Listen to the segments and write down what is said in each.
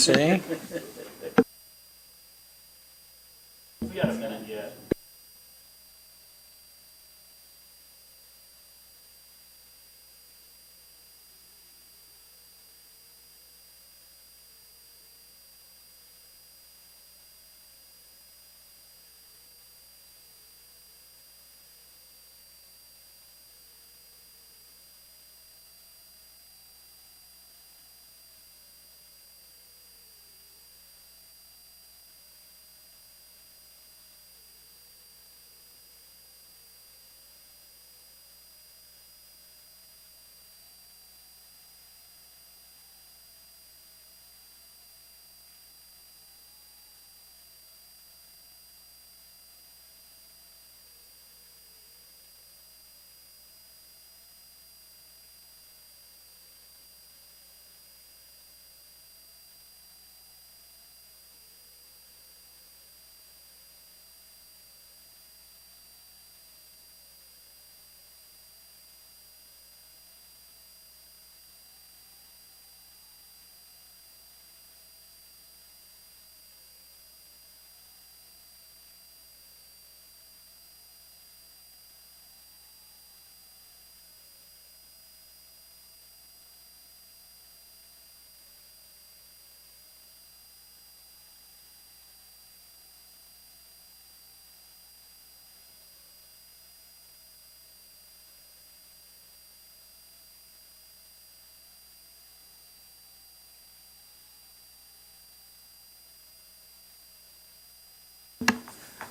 See? We got a minute yet.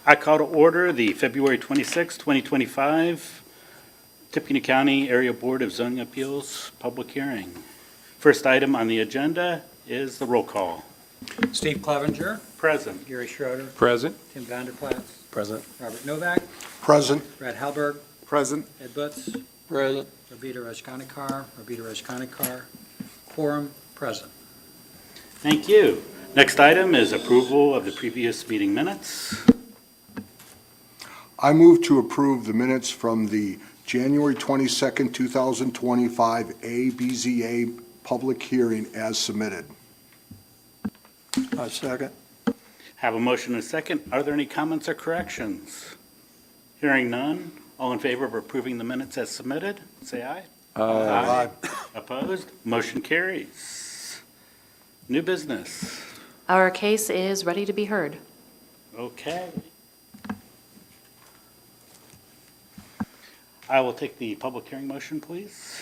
I call to order the February 26, 2025 Tippecanoe County Area Board of Zoning Appeals public hearing. First item on the agenda is the roll call. Steve Clevenger. Present. Gary Schroeder. Present. Tim Vanderplatz. Present. Robert Novak. Present. Brad Halberg. Present. Ed Butts. Present. Rabita Rajkanikar. Quorum present. Thank you. Next item is approval of the previous meeting minutes. I move to approve the minutes from the January 22nd, 2025 ABZA public hearing as submitted. Second. Have a motion and a second. Are there any comments or corrections? Hearing none. All in favor of approving the minutes as submitted, say aye. Aye. Opposed? Motion carries. New business. Our case is ready to be heard. Okay. I will take the public hearing motion, please.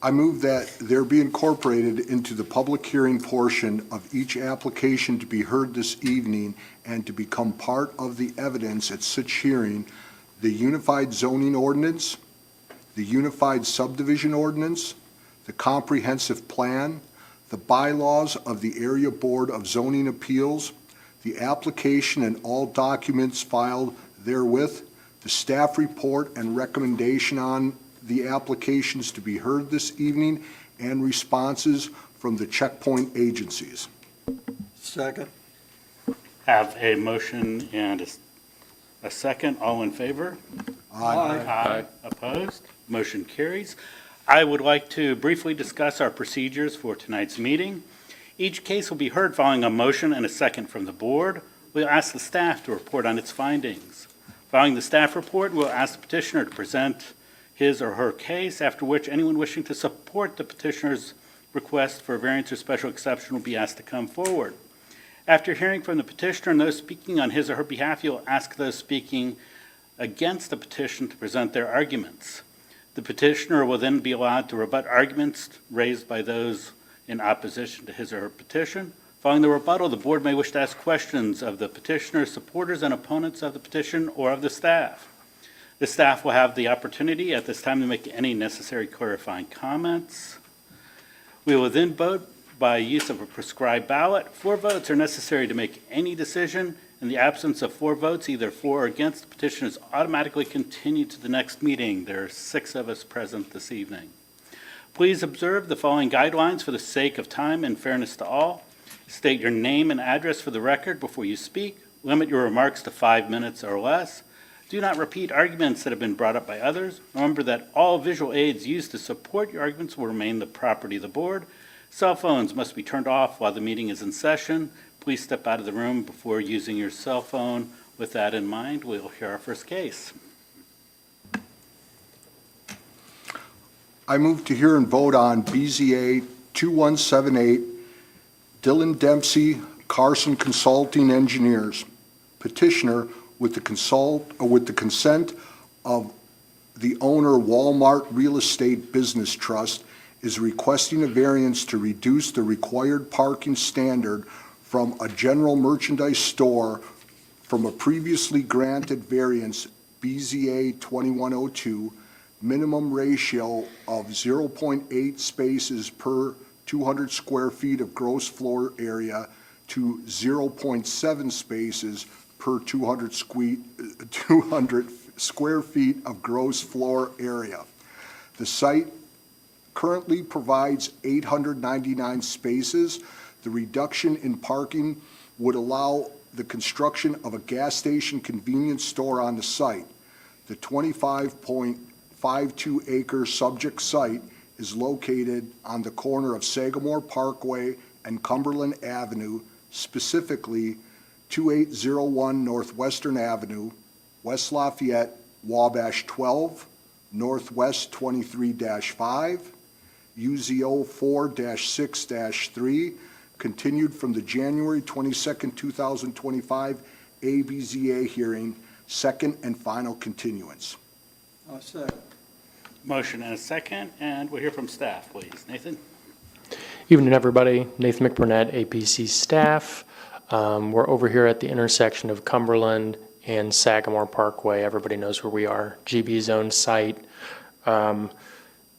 I move that there be incorporated into the public hearing portion of each application to be heard this evening and to become part of the evidence at such hearing, the Unified Zoning Ordinance, the Unified Subdivision Ordinance, the Comprehensive Plan, the bylaws of the Area Board of Zoning Appeals, the application and all documents filed therewith, the staff report and recommendation on the applications to be heard this evening, and responses from the checkpoint agencies. Second. Have a motion and a second. All in favor? Aye. Opposed? Motion carries. I would like to briefly discuss our procedures for tonight's meeting. Each case will be heard following a motion and a second from the board. We'll ask the staff to report on its findings. Following the staff report, we'll ask the petitioner to present his or her case, after which anyone wishing to support the petitioner's request for a variance or special exception will be asked to come forward. After hearing from the petitioner and those speaking on his or her behalf, you'll ask those speaking against the petition to present their arguments. The petitioner will then be allowed to rebut arguments raised by those in opposition to his or her petition. Following the rebuttal, the board may wish to ask questions of the petitioner, supporters, and opponents of the petition, or of the staff. The staff will have the opportunity at this time to make any necessary clarifying comments. We will then vote by use of a prescribed ballot. 4 votes are necessary to make any decision. In the absence of 4 votes, either for or against, the petition is automatically continued to the next meeting. There are 6 of us present this evening. Please observe the following guidelines for the sake of time and fairness to all. State your name and address for the record before you speak. Limit your remarks to 5 minutes or less. Do not repeat arguments that have been brought up by others. Remember that all visual aids used to support your arguments will remain the property of the board. Cell phones must be turned off while the meeting is in session. Please step out of the room before using your cell phone. With that in mind, we'll hear our first case. I move to hear and vote on BZA 2178, Dylan Dempsey, Carson Consulting Engineers. Petitioner, with the consent of the owner Walmart Real Estate Business Trust, is requesting a variance to reduce the required parking standard from a general merchandise store from a previously granted variance BZA 2102, minimum ratio of 0.8 spaces per 200 square feet of gross floor area to 0.7 spaces per 200 square feet of gross floor area. The site currently provides 899 spaces. The reduction in parking would allow the construction of a gas station convenience store on the site. The 25.52 acre subject site is located on the corner of Sagamore Parkway and Cumberland Avenue, specifically 2801 Northwestern Avenue, West Lafayette, Wabash 12, Northwest 23-5, UZO 4-6-3, continued from the January 22nd, 2025 ABZA hearing, second and final continuance. Second. Motion and a second, and we'll hear from staff, please. Nathan? Evening, everybody. Nathan McBurnett, APC staff. We're over here at the intersection of Cumberland and Sagamore Parkway. Everybody knows where we are. GB zone site. The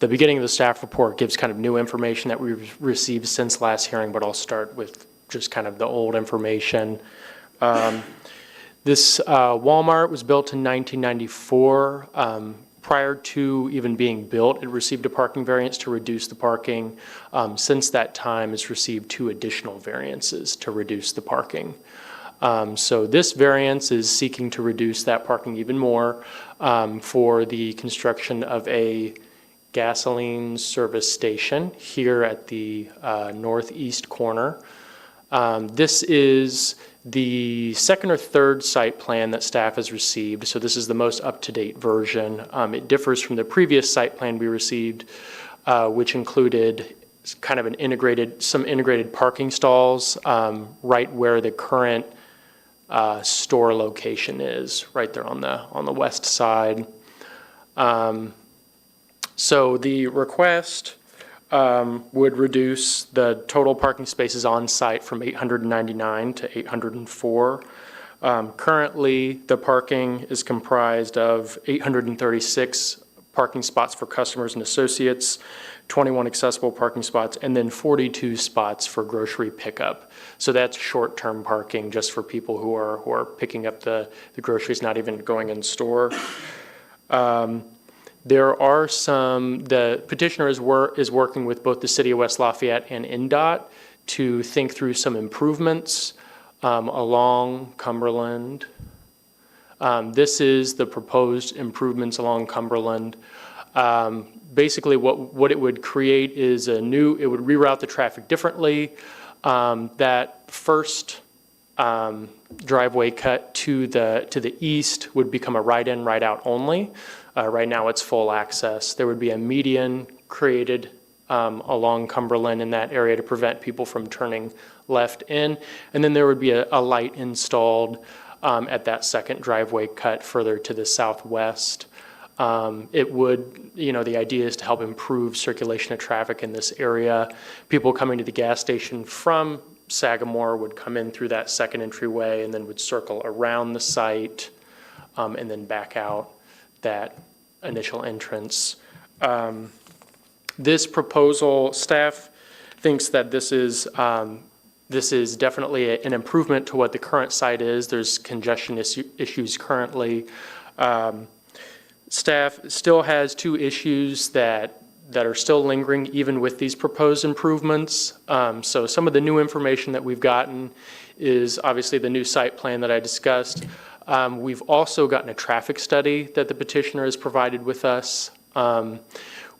beginning of the staff report gives kind of new information that we've received since last hearing, but I'll start with just kind of the old information. This Walmart was built in 1994. Prior to even being built, it received a parking variance to reduce the parking. Since that time, it's received 2 additional variances to reduce the parking. So this variance is seeking to reduce that parking even more for the construction of a gasoline service station here at the northeast corner. This is the second or third site plan that staff has received, so this is the most up-to-date version. It differs from the previous site plan we received, which included kind of some integrated parking stalls right where the current store location is, right there on the west side. So the request would reduce the total parking spaces on site from 899 to 804. Currently, the parking is comprised of 836 parking spots for customers and associates, 21 accessible parking spots, and then 42 spots for grocery pickup. So that's short-term parking just for people who are picking up the groceries, not even going in store. There are the petitioner is working with both the City of West Lafayette and NDOT to think through some improvements along Cumberland. This is the proposed improvements along Cumberland. Basically what it would create is it would reroute the traffic differently. That first driveway cut to the east would become a right-in, right-out only. Right now it's full access. There would be a median created along Cumberland in that area to prevent people from turning left in. And then there would be a light installed at that second driveway cut further to the southwest. The idea is to help improve circulation of traffic in this area. People coming to the gas station from Sagamore would come in through that second entryway and then would circle around the site and then back out that initial entrance. This proposal, staff thinks that this is definitely an improvement to what the current site is. There's congestion issues currently. Staff still has 2 issues that are still lingering even with these proposed improvements. So some of the new information that we've gotten is obviously the new site plan that I discussed. We've also gotten a traffic study that the petitioner has provided with us.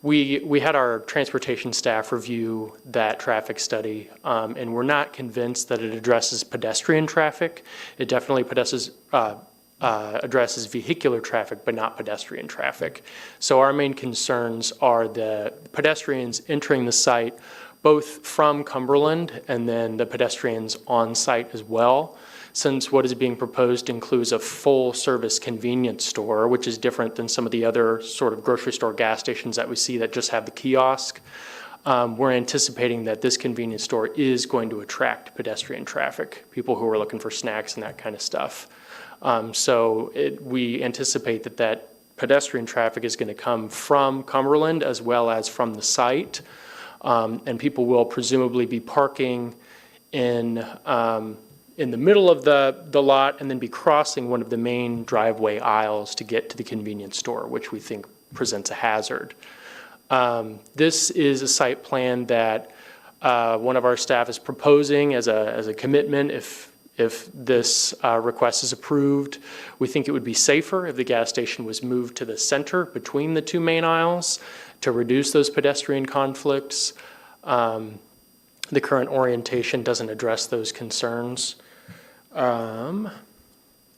We had our transportation staff review that traffic study, and we're not convinced that it addresses pedestrian traffic. It definitely addresses vehicular traffic, but not pedestrian traffic. So our main concerns are the pedestrians entering the site, both from Cumberland and then the pedestrians on site as well. Since what is being proposed includes a full-service convenience store, which is different than some of the other sort of grocery store gas stations that we see that just have the kiosk, we're anticipating that this convenience store is going to attract pedestrian traffic, people who are looking for snacks and that kind of stuff. We anticipate that pedestrian traffic is going to come from Cumberland as well as from the site, and people will presumably be parking in the middle of the lot and then be crossing one of the main driveway aisles to get to the convenience store, which we think presents a hazard. This is a site plan that one of our staff is proposing as a commitment if this request is approved. We think it would be safer if the gas station was moved to the center between the two main aisles to reduce those pedestrian conflicts. The current orientation doesn't address those concerns. And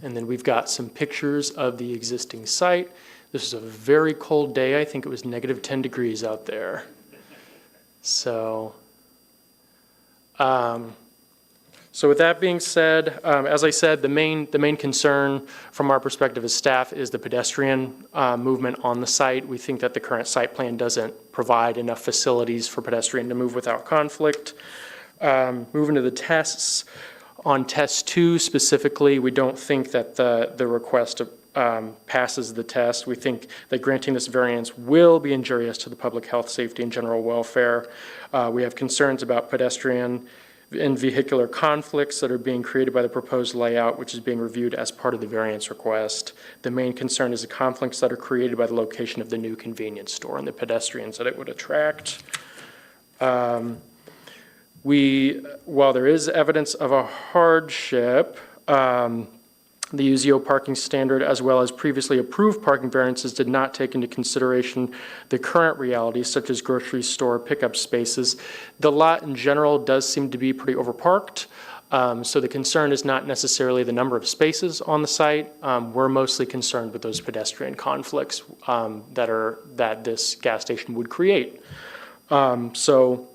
then we've got some pictures of the existing site. This is a very cold day. I think it was -10 degrees out there. So with that being said, as I said, the main concern from our perspective as staff is the pedestrian movement on the site. We think that the current site plan doesn't provide enough facilities for pedestrian to move without conflict. Moving to the tests. On test 2 specifically, we don't think that the request passes the test. We think that granting this variance will be injurious to the public health, safety, and general welfare. We have concerns about pedestrian and vehicular conflicts that are being created by the proposed layout, which is being reviewed as part of the variance request. The main concern is the conflicts that are created by the location of the new convenience store and the pedestrians that it would attract. While there is evidence of a hardship, the UZO parking standard as well as previously approved parking variances did not take into consideration the current realities such as grocery store pickup spaces. The lot in general does seem to be pretty overparked, so the concern is not necessarily the number of spaces on the site. We're mostly concerned with those pedestrian conflicts that this gas station would create. So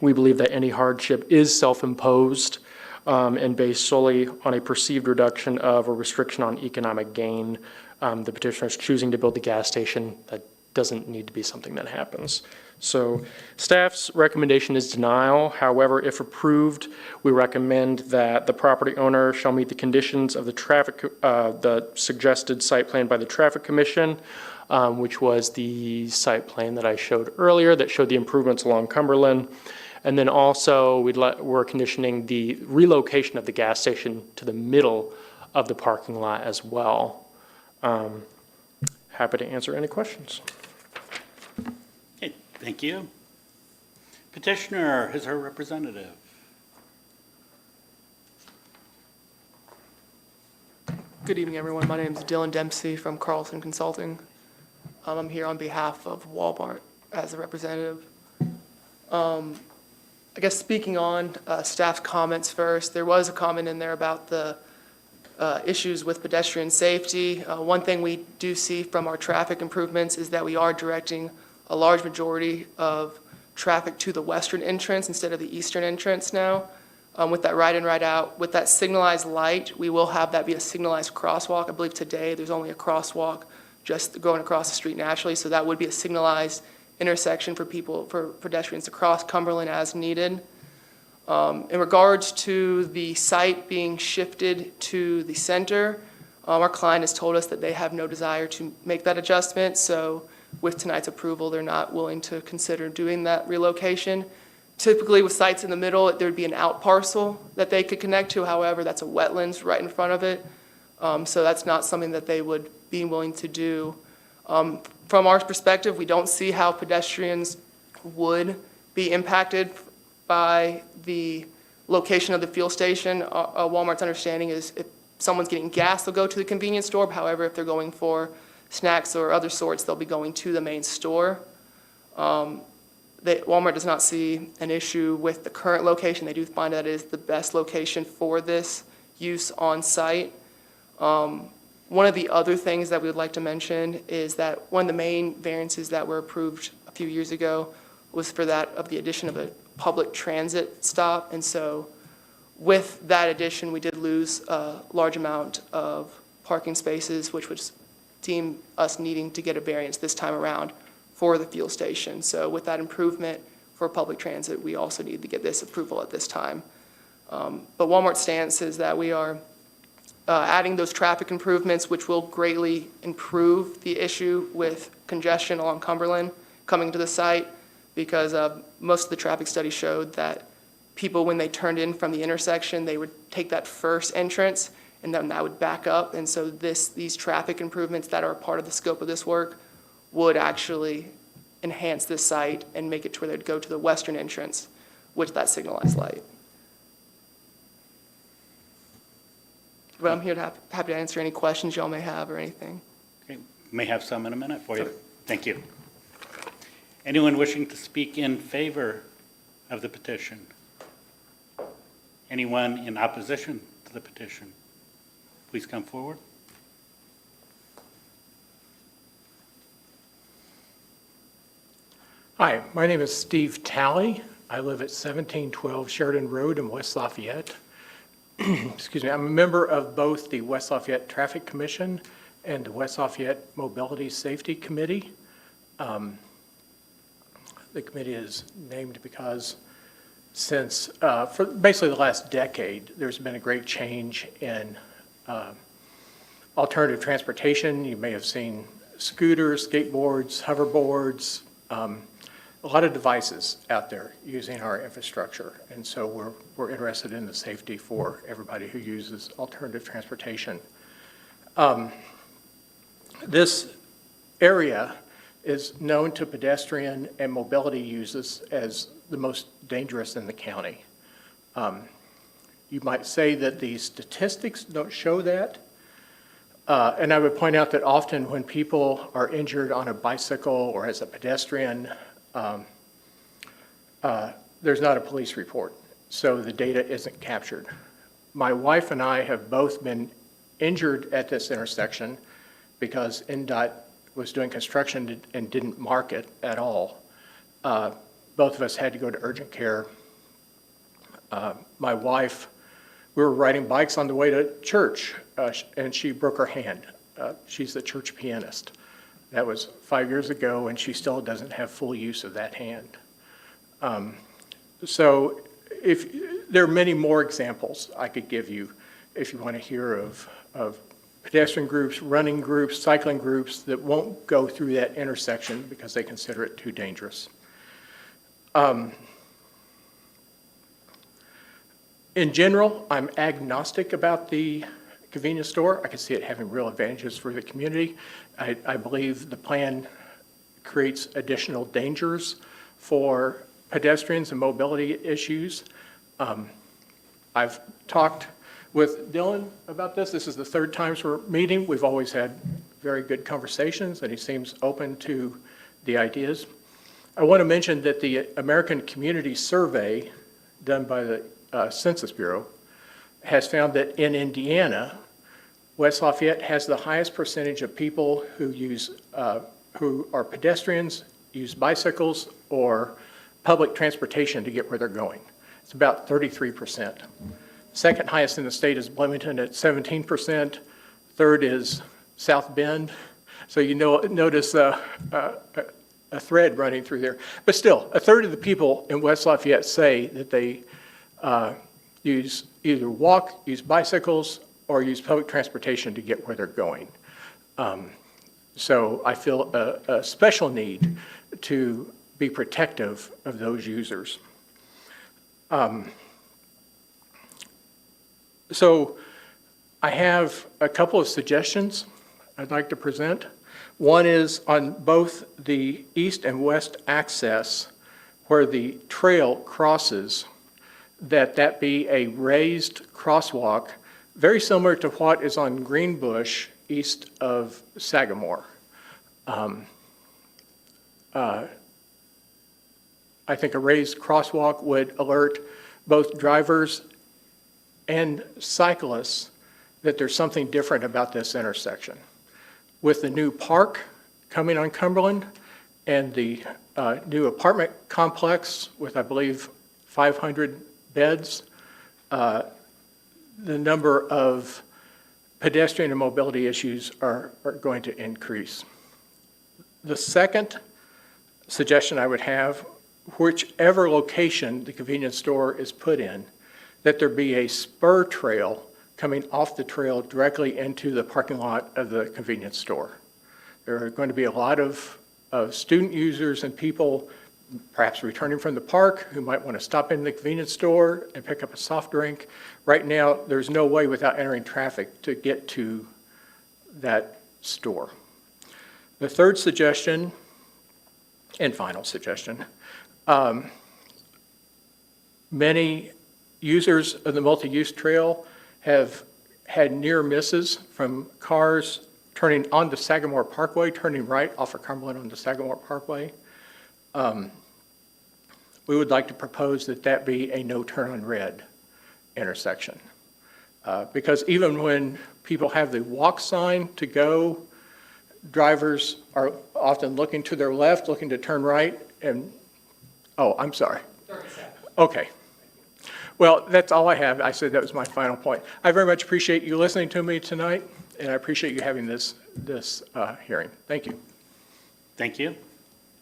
we believe that any hardship is self-imposed and based solely on a perceived reduction of or restriction on economic gain. The petitioner is choosing to build the gas station. That doesn't need to be something that happens. So staff's recommendation is denial. However, if approved, we recommend that the property owner shall meet the conditions of the suggested site plan by the Traffic Commission, which was the site plan that I showed earlier that showed the improvements along Cumberland. And then also, we're conditioning the relocation of the gas station to the middle of the parking lot as well. Happy to answer any questions. Okay, thank you. Petitioner is her representative. Good evening, everyone. My name is Dylan Dempsey from Carlson Consulting. I'm here on behalf of Walmart as a representative. I guess speaking on staff's comments first, there was a comment in there about the issues with pedestrian safety. One thing we do see from our traffic improvements is that we are directing a large majority of traffic to the western entrance instead of the eastern entrance now. With that right in, right out, with that signalized light, we will have that be a signalized crosswalk. I believe today there's only a crosswalk just going across the street naturally, so that would be a signalized intersection for pedestrians to cross Cumberland as needed. In regards to the site being shifted to the center, our client has told us that they have no desire to make that adjustment, so with tonight's approval, they're not willing to consider doing that relocation. Typically with sites in the middle, there'd be an out parcel that they could connect to. However, that's a wetlands right in front of it, so that's not something that they would be willing to do. From our perspective, we don't see how pedestrians would be impacted by the location of the fuel station. Walmart's understanding is if someone's getting gas, they'll go to the convenience store. However, if they're going for snacks or other sorts, they'll be going to the main store. Walmart does not see an issue with the current location. They do find that it is the best location for this use on site. One of the other things that we would like to mention is that one of the main variances that were approved a few years ago was for that of the addition of a public transit stop. And so with that addition, we did lose a large amount of parking spaces, which would deem us needing to get a variance this time around for the fuel station. So with that improvement for public transit, we also need to get this approval at this time. But Walmart's stance is that we are adding those traffic improvements, which will greatly improve the issue with congestion along Cumberland coming to the site, because most of the traffic studies showed that people, when they turned in from the intersection, they would take that first entrance, and then that would back up. And so these traffic improvements that are a part of the scope of this work would actually enhance this site and make it to where they'd go to the western entrance with that signalized light. But I'm here to happy to answer any questions y'all may have or anything. Okay, may have some in a minute for you. Sure. Thank you. Anyone wishing to speak in favor of the petition? Anyone in opposition to the petition? Please come forward. Hi, my name is Steve Talley. I live at 1712 Sheridan Road in West Lafayette. Excuse me, I'm a member of both the West Lafayette Traffic Commission and the West Lafayette Mobility Safety Committee. The committee is named because since, for basically the last decade, there's been a great change in alternative transportation. You may have seen scooters, skateboards, hoverboards, a lot of devices out there using our infrastructure. And so we're interested in the safety for everybody who uses alternative transportation. This area is known to pedestrian and mobility users as the most dangerous in the county. You might say that the statistics don't show that. And I would point out that often when people are injured on a bicycle or as a pedestrian, there's not a police report, so the data isn't captured. My wife and I have both been injured at this intersection because NDOT was doing construction and didn't mark it at all. Both of us had to go to urgent care. My wife, we were riding bikes on the way to church, and she broke her hand. She's the church pianist. That was 5 years ago, and she still doesn't have full use of that hand. So there are many more examples I could give you if you want to hear of pedestrian groups, running groups, cycling groups that won't go through that intersection because they consider it too dangerous. In general, I'm agnostic about the convenience store. I can see it having real advantages for the community. I believe the plan creates additional dangers for pedestrians and mobility issues. I've talked with Dylan about this. This is the third time we're meeting. We've always had very good conversations, and he seems open to the ideas. I want to mention that the American Community Survey done by the Census Bureau has found that in Indiana, West Lafayette has the highest percentage of people who are pedestrians, use bicycles, or public transportation to get where they're going. It's about 33%. Second highest in the state is Bloomington at 17%. Third is South Bend. So you notice a thread running through there. But still, a third of the people in West Lafayette say that they either use bicycles, or use public transportation to get where they're going. So I feel a special need to be protective of those users. So I have a couple of suggestions I'd like to present. One is on both the east and west access where the trail crosses, that be a raised crosswalk very similar to what is on Greenbush east of Sagamore. I think a raised crosswalk would alert both drivers and cyclists that there's something different about this intersection. With the new park coming on Cumberland and the new apartment complex with, I believe, 500 beds, the number of pedestrian and mobility issues are going to increase. The second suggestion I would have, whichever location the convenience store is put in, that there be a spur trail coming off the trail directly into the parking lot of the convenience store. There are going to be a lot of student users and people perhaps returning from the park who might want to stop in the convenience store and pick up a soft drink. Right now, there's no way without entering traffic to get to that store. The third suggestion, and final suggestion, many users of the multi-use trail have had near misses from cars turning onto Sagamore Parkway, turning right off of Cumberland onto Sagamore Parkway. We would like to propose that that be a no turn on red intersection. Because even when people have the walk sign to go, drivers are often looking to their left, looking to turn right, and, oh, I'm sorry. Okay. Well, that's all I have. I said that was my final point. I very much appreciate you listening to me tonight, and I appreciate you having this hearing. Thank you. Thank you.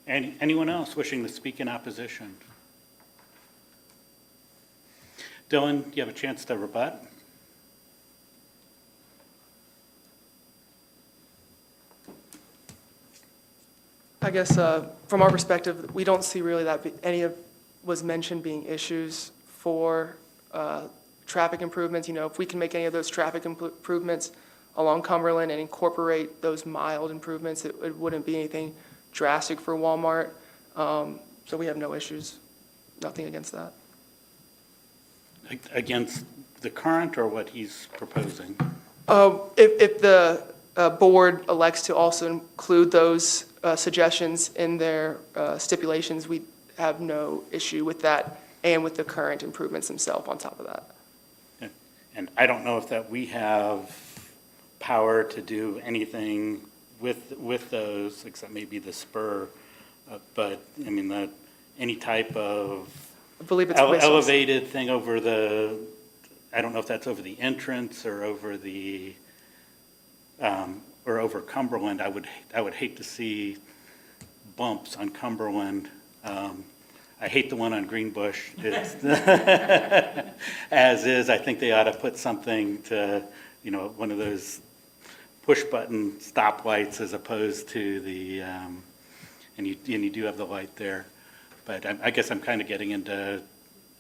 Anyone else wishing to speak in opposition? Dylan, you have a chance to rebut. I guess from our perspective, we don't see really that any of was mentioned being issues for traffic improvements. You know, if we can make any of those traffic improvements along Cumberland and incorporate those mild improvements, it wouldn't be anything drastic for Walmart. So we have no issues, nothing against that. Against the current or what he's proposing? If the board elects to also include those suggestions in their stipulations, we have no issue with that and with the current improvements themselves on top of that. And I don't know if that we have power to do anything with those, except maybe the spur, but I mean, any type of I believe it's whistles. elevated thing over the, I don't know if that's over the entrance or over the, or over Cumberland. I would hate to see bumps on Cumberland. I hate the one on Greenbush. It's as is. I think they ought to put something to, you know, one of those push button stoplights as opposed to the, and you do have the light there. But I guess I'm kind of getting into,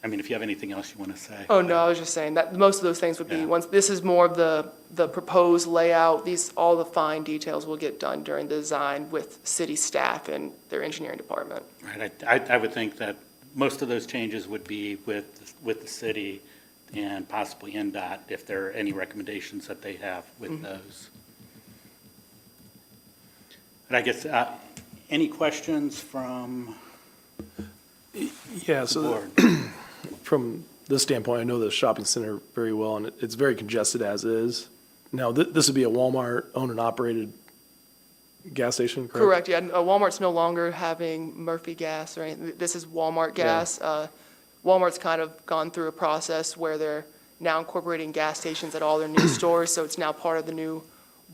I mean, if you have anything else you want to say. Oh, no, I was just saying that most of those things would be, Yeah. once, this is more of the proposed layout, all the fine details will get done during the design with city staff and their engineering department. Right, I would think that most of those changes would be with the city and possibly NDOT, if there are any recommendations that they have with those. But I guess, any questions from Yeah, the so board? from this standpoint, I know the shopping center very well, and it's very congested as is. Now, this would be a Walmart owned and operated gas station, correct? Correct, yeah, Walmart's no longer having Murphy gas or anything, this is Walmart gas. Walmart's kind of gone through a process where they're now incorporating gas stations at all their new stores, so it's now part of the new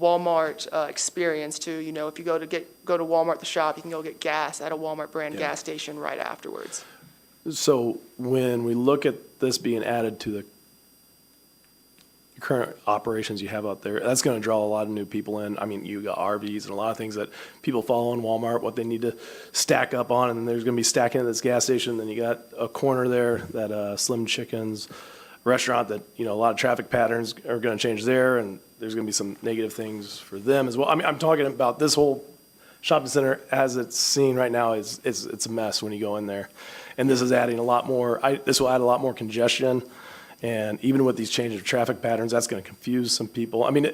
Walmart experience too. You know, if you go to Walmart the shop, you can go get gas at a Walmart brand Yeah. gas station right afterwards. So when we look at this being added to the current operations you have out there, that's going to draw a lot of new people in. I mean, you got RVs and a lot of things that people follow in Walmart, what they need to stack up on, and then there's going to be stacking at this gas station. Then you got a corner there, that Slim Chickens restaurant that, you know, a lot of traffic patterns are going to change there, and there's going to be some negative things for them as well. I mean, I'm talking about this whole shopping center as it's seen right now it's a mess when you go in there. And this is adding a lot more, this will add a lot more congestion. And even with these changes of traffic patterns, that's going to confuse some people. I mean,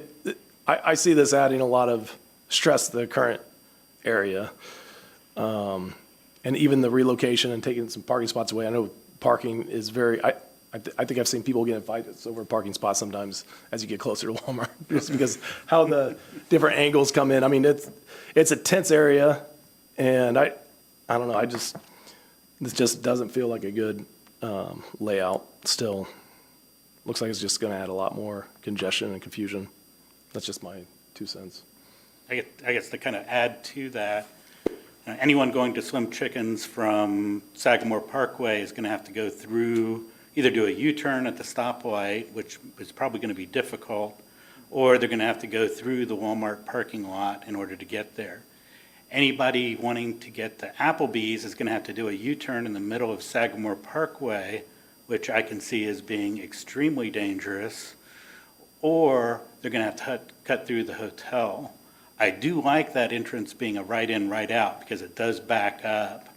I see this adding a lot of stress to the current area. And even the relocation and taking some parking spots away, I know parking is I think I've seen people get in fights over parking spots sometimes as you get closer to Walmart, just because how the different angles come in. I mean, it's a tense area, and I don't know, this just doesn't feel like a good layout still. Looks like it's just gonna add a lot more congestion and confusion. That's just my 2 cents. I guess to kind of add to that, anyone going to Swim Chickens from Sagamore Parkway is going to have to go through, either do a U-turn at the stoplight, which is probably going to be difficult, or they're going to have to go through the Walmart parking lot in order to get there. Anybody wanting to get to Applebee's is going to have to do a U-turn in the middle of Sagamore Parkway, which I can see as being extremely dangerous, or they're going to have to cut through the hotel. I do like that entrance being a right in, right out, because it does back up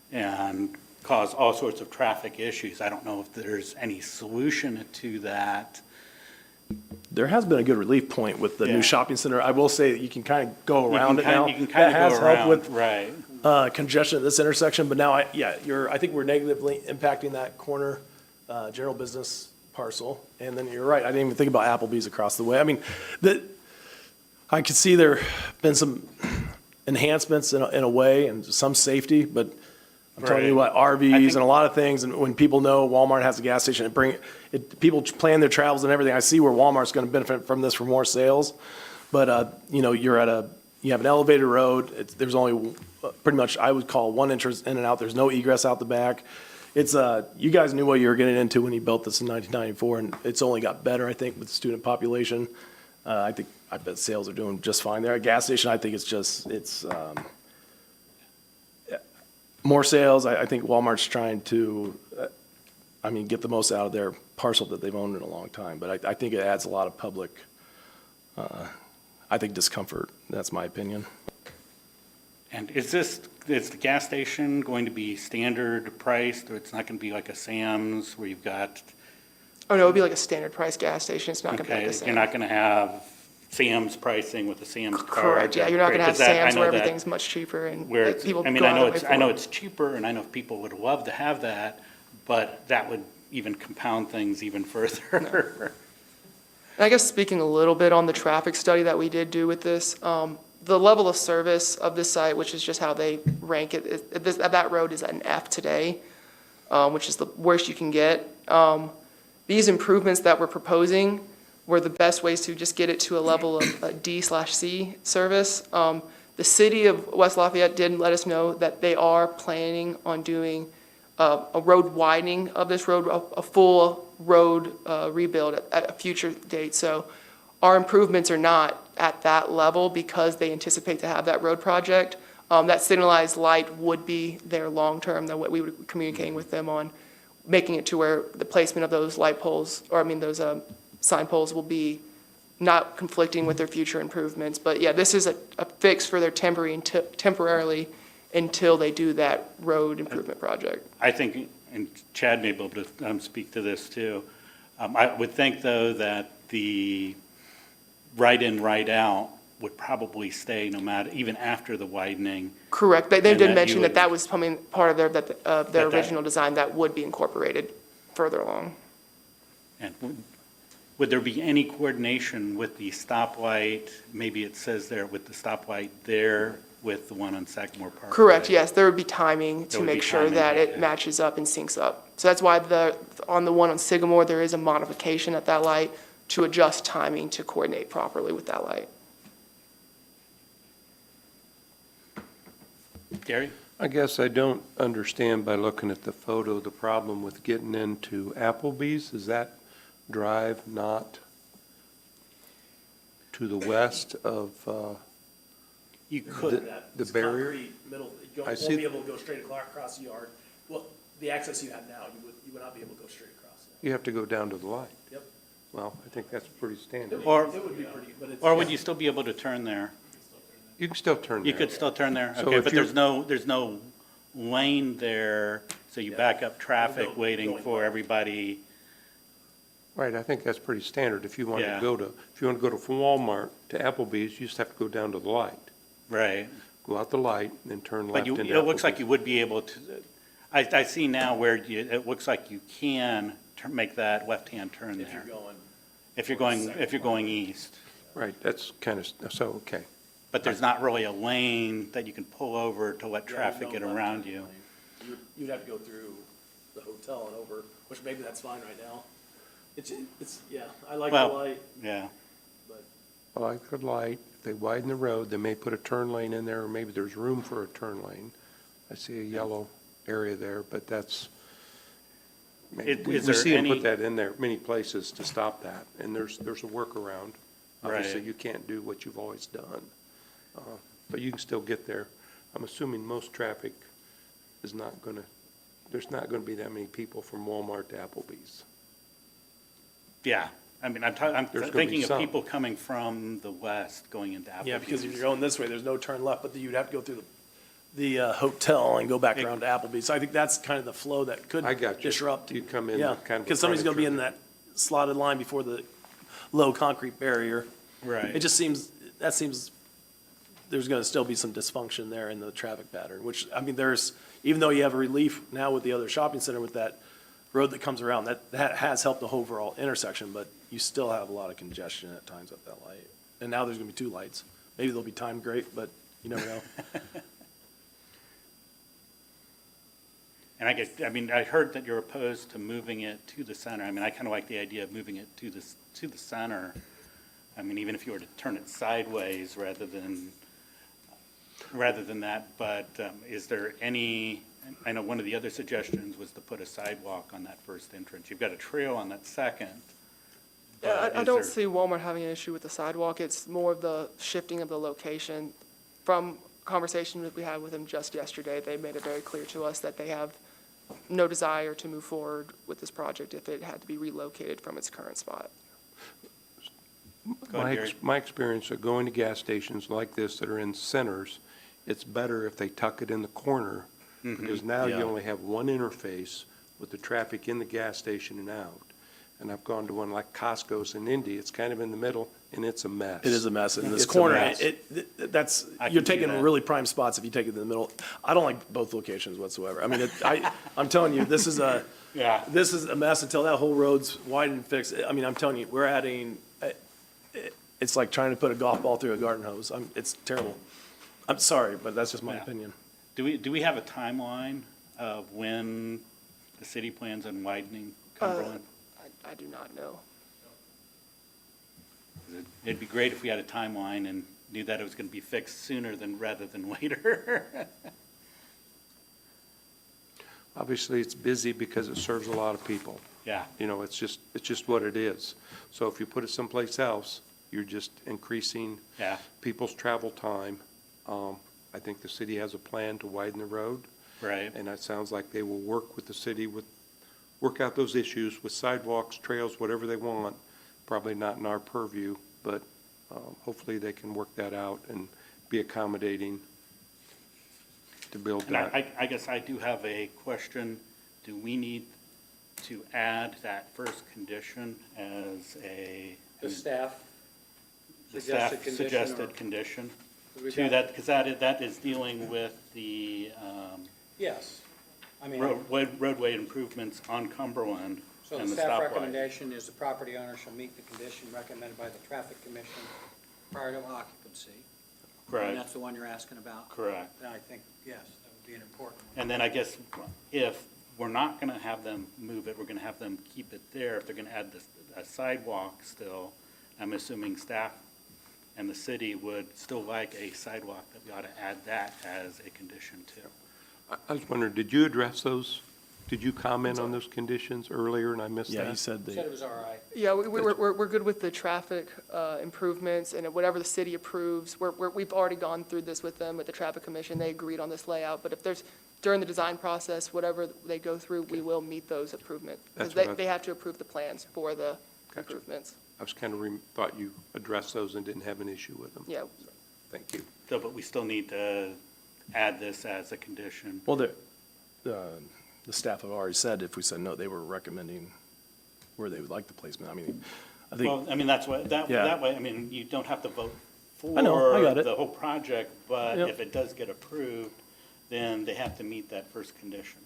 and cause all sorts of traffic issues. I don't know if there's any solution to that. There has been a good relief point with the Yeah. new shopping center. I will say that you can kind of go around it now. You can kind That of has go helped around, with right. congestion at this intersection, but now I think we're negatively impacting that corner general business parcel. And then you're right, I didn't even think about Applebee's across the way. I mean, I could see there been some enhancements in a way and some safety, but I'm telling you Right. what, RVs I think- and a lot of things, and when people know Walmart has a gas station, people plan their travels and everything. I see where Walmart's gonna benefit from this for more sales, but, you have an elevated road, there's only pretty much, I would call one entrance in and out, there's no egress out the back. You guys knew what you were getting into when you built this in 1994, and it's only got better, I think, with the student population. I bet sales are doing just fine there. At gas station, I think it's more sales. I think Walmart's trying to, get the most out of their parcel that they've owned in a long time. But I think it adds a lot of public, discomfort. That's my opinion. And is the gas station going to be standard priced, or it's not going to be like a Sam's where you've got, Oh, no, it would be like a standard price gas station. It's not going to be like okay, the same. you're not going to have Sam's pricing with the Sam's card? Correct, yeah, you're not going to have Because that- I Sam's know where that- everything's much cheaper and Where like, it's, people I mean, go I out know of it's, their way I know for it. it's cheaper, and I know people would love to have that, but that would even compound things even further. And I guess speaking a little bit on the traffic study that we did do with this, the level of service of this site, which is just how they rank it, that road is at an F today, which is the worst you can get. These improvements that we're proposing were the best ways to just get it to a level of a D/C service. The city of West Lafayette did let us know that they are planning on doing a road widening of this road, a full road rebuild at a future date. So our improvements are not at that level because they anticipate to have that road project. That signalized light would be there long-term, than what we would be communicating with them on, making it to where the placement of those light poles, those sign poles will be not conflicting with their future improvements. But yeah, this is a fix for their temporarily until they do that road improvement project. I think, and Chad may be able to speak to this too, I would think though that the right in, right out would probably stay no matter, even after the widening. Correct. They And that did you mention would- that was coming, part of their that- original design that would be incorporated further along. And would there be any coordination with the stoplight? Maybe it says there with the stoplight there with the one on Sagamore Parkway. Correct, yes, there would be timing to There would be make sure timing, that it okay. matches up and syncs up. So that's why on the one on Sycamore, there is a modification at that light to adjust timing to coordinate properly with that light. Gary? I guess I don't understand by looking at the photo, the problem with getting into Applebee's. Is that drive not to the west of, You could, the barrier? You I won't see- be able to go straight across the yard. Well, the access you have now, you would not be able to go straight across. You have to go down to the light. Yep. Well, I think that's pretty standard. or, would be pretty, but it's. or would you still be able to turn there? You can still turn You there. could still turn there? So Okay, if but you're- there's no lane there, so you back up traffic waiting for everybody. Right, I think that's pretty standard. If you want Yeah. to go from Walmart to Applebee's, you just have to go down to the light. Right. go out the light, and then turn But left you, into it looks like Applebee's. you would be able to, I see now where it looks like you can make that left-hand turn If you're there. going. If you're going east. Right, that's kind of, so, okay. But there's not really a lane that you can pull over to let Yeah, traffic no get left around turn you. lane. You'd have to go through the hotel and over, which maybe that's fine right now. It's, yeah, I like the Well- light, Yeah, but I like the light. If they widen the road, they may put a turn lane in there, or maybe there's room for a turn lane. I see a yellow area there, but that's, we is there see them any- put that in there, many places to stop that, and there's a workaround. Obviously, Right. you can't do what you've always done, but you can still get there. I'm assuming most traffic is not gonna, there's not gonna be that many people from Walmart to Applebee's. yeah. I mean, I'm There's gonna be thinking of some. people coming from the west going into Applebee's. yeah, because if you're going this way, there's no turn left, but you'd have to go through the hotel and go back around to Applebee's. So I think that's kind of the flow that could I got you. disrupt. You come in Yeah, kind of. because somebody's going to be in that slotted line before the low concrete barrier. Right. It just seems, there's going to still be some dysfunction there in the traffic pattern, which, I mean, even though you have a relief now with the other shopping center with that road that comes around, that has helped the overall intersection, but you still have a lot of congestion at times at that light. And now there's going to be two lights. Maybe they'll be timed great, but you never know. And I mean, I heard that you're opposed to moving it to the center. I mean, I kind of like the idea of moving it to the center. I mean, even if you were to turn it sideways rather than that, but is there any, I know one of the other suggestions was to put a sidewalk on that first entrance. You've got a trail on that second. Yeah, but I is don't there- see Walmart having an issue with the sidewalk. It's more of the shifting of the location. From conversations that we had with them just yesterday, they made it very clear to us that they have no desire to move forward with this project if it had to be relocated from its current spot. Go ahead, Gary. My experience of going to gas stations like this that are in centers, it's better if they tuck it in the corner, because now you Yeah. only have one interface with the traffic in the gas station and out. And I've gone to one like Costco's in Indy, it's kind of in the middle, and it's a mess. It is a mess in this It's a corner. mess. That's, I can you're see taking that. really prime spots if you take it in the middle. I don't like both locations whatsoever. I mean, I'm telling you, this is a mess until that whole road's widened and fixed. I mean, I'm telling you, we're adding, it's like trying to put a golf ball through a garden hose. It's terrible. I'm sorry, but that's just my Yeah. opinion. Do we have a timeline of when the city plans on widening Cumberland? I do not know. It'd be great if we had a timeline and knew that it was going to be fixed sooner rather than later. Obviously, it's busy because it serves a lot of people. Yeah, You know, it's just what it is. So if you put it someplace else, you're just increasing yeah, people's travel time. I think the city has a plan to widen the road, right. and it sounds like they will work with the city work out those issues with sidewalks, trails, whatever they want. Probably not in our purview, but hopefully they can work that out and be accommodating to build And that. I guess I do have a question. Do we need to add that first condition as The staff the suggested staff condition, suggested condition We've to got- that? Because that is dealing with the Yes. I mean, roadway improvements on Cumberland so the and the staff stoplight. recommendation is the property owner shall meet the condition recommended by the traffic commission prior to occupancy. And Correct, that's the one you're asking about? correct. Then I think, yes, that would be an important one. And then I guess if we're not going to have them move it, we're going to have them keep it there. If they're going to add a sidewalk still, I'm assuming staff and the city would still like a sidewalk, that we ought to add that as a condition too. I was wondering, did you address those? Did you comment on those conditions earlier and I missed Yeah, he that? said Said it was all right. Yeah, we're good with the traffic improvements and whatever the city approves. We've already gone through this with them, with the traffic commission. They agreed on this layout. But if there's, during the design process, whatever they go through, we will meet those improvements. Because That's what I- they have to approve the plans for the Gotcha. improvements. I was kind of thought you addressed those and didn't have an issue with them. Yeah. Thank you. So, but we still need to add this as a condition. Well, the staff have already said, if we said no, they were recommending where they would like the placement. I mean, I think. Well, I mean, that's what, Yeah. that way, I mean, you don't have to vote for know, I got it. the whole project, but Yep. if it does get approved, then they have to meet that first condition.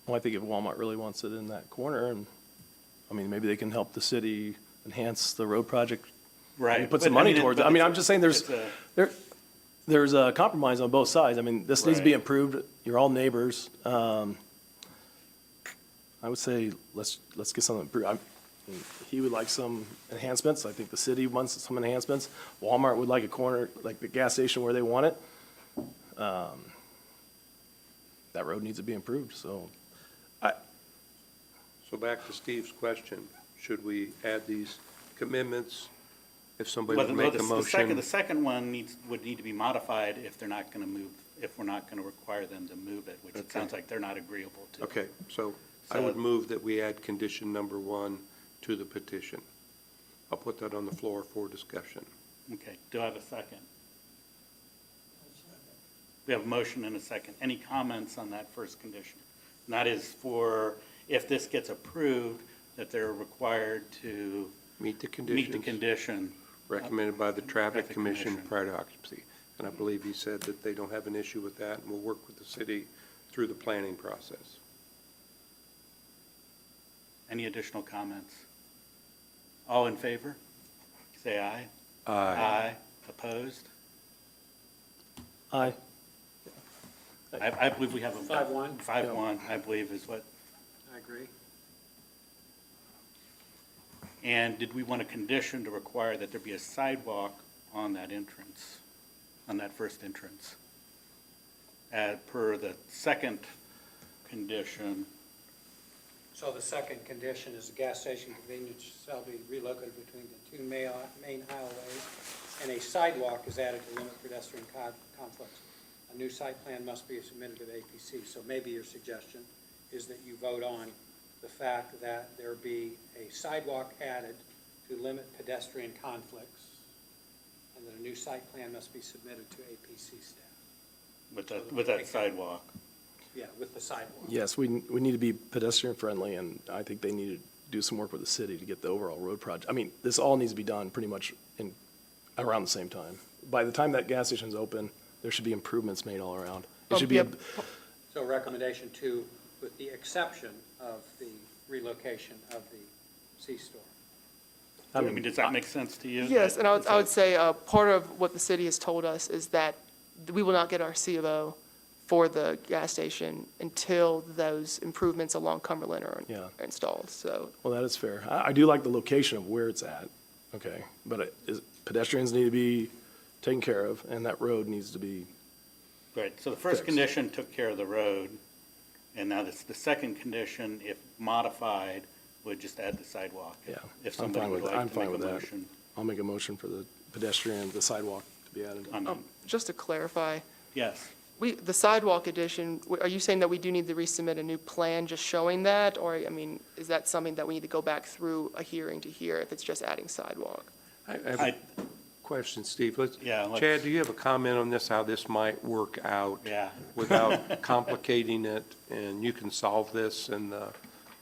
Well, I think if Walmart really wants it in that corner, and, I mean, maybe they can help the city enhance the road project. Right. Put some but I money mean, towards but it. I mean, it's I'm a- just saying it's a- there's a compromise on both sides. I mean, this needs to be Right. improved. You're all neighbors. I would say, let's get something improved. He would like some enhancements. I think the city wants some enhancements. Walmart would like a corner, like the gas station where they want it. That road needs to be improved, so. So back to Steve's question, should we add these commitments if somebody Well, would the- make a the second, motion? the second one would need to be modified if they're not gonna move, if we're not gonna require them to move it, which it Okay. sounds like they're not agreeable to. Okay, so I So- would move that we add condition number 1 to the petition. I'll put that on the floor for discussion. Okay, do I have a second? We have a motion and a second. Any comments on that first condition? And that is for, if this gets approved, that they're required to Meet the meet the conditions condition. recommended by the Traffic Traffic Commission Commission. prior to occupancy. And I believe he said that they don't have an issue with that, and we'll work with the city through the planning process. Any additional comments? All in favor? Say aye. Aye. Opposed? Aye. I believe we have a. 5-1. 5-1, I believe is what. I agree. And did we want a condition to require that there be a sidewalk on that entrance, on that first entrance? Per the second condition, So the second condition is the gas station convenience shall be relocated between the two main highways, and a sidewalk is added to limit pedestrian conflicts. A new site plan must be submitted to the APC. So maybe your suggestion is that you vote on the fact that there be a sidewalk added to limit pedestrian conflicts, and that a new site plan must be submitted to APC staff. with that sidewalk. Yeah, with the sidewalk. Yes, we need to be pedestrian friendly, and I think they need to do some work with the city to get the overall road project. I mean, this all needs to be done pretty much around the same time. By the time that gas station's open, there should be improvements made all around. It should be, Yep. So recommendation 2, with the exception of the relocation of the C-store. I mean, does that make sense to you? Yes, and I would That- say, part of what the city has told us is that we will not get our C of O for the gas station until those improvements along Cumberland are Yeah. installed, so. well, that is fair. I do like the location of where it's at, okay? But pedestrians need to be taken care of, and that road needs to be, Right, so the first Fixed. condition took care of the road, and now the second condition, if modified, would just add the sidewalk. Yeah, If I'm somebody fine would with that. like I'm to fine make a with that. motion I'll make a motion for the pedestrian, the sidewalk to be added. on, Just to clarify, yes. the sidewalk addition, are you saying that we do need to resubmit a new plan just showing that? Or, I mean, is that something that we need to go back through a hearing to hear if it's just adding sidewalk? I have I- a question, Steve. Yeah, Chad, do you have a comment on this, how this might work out? Yeah. Without complicating it, and you can solve this in the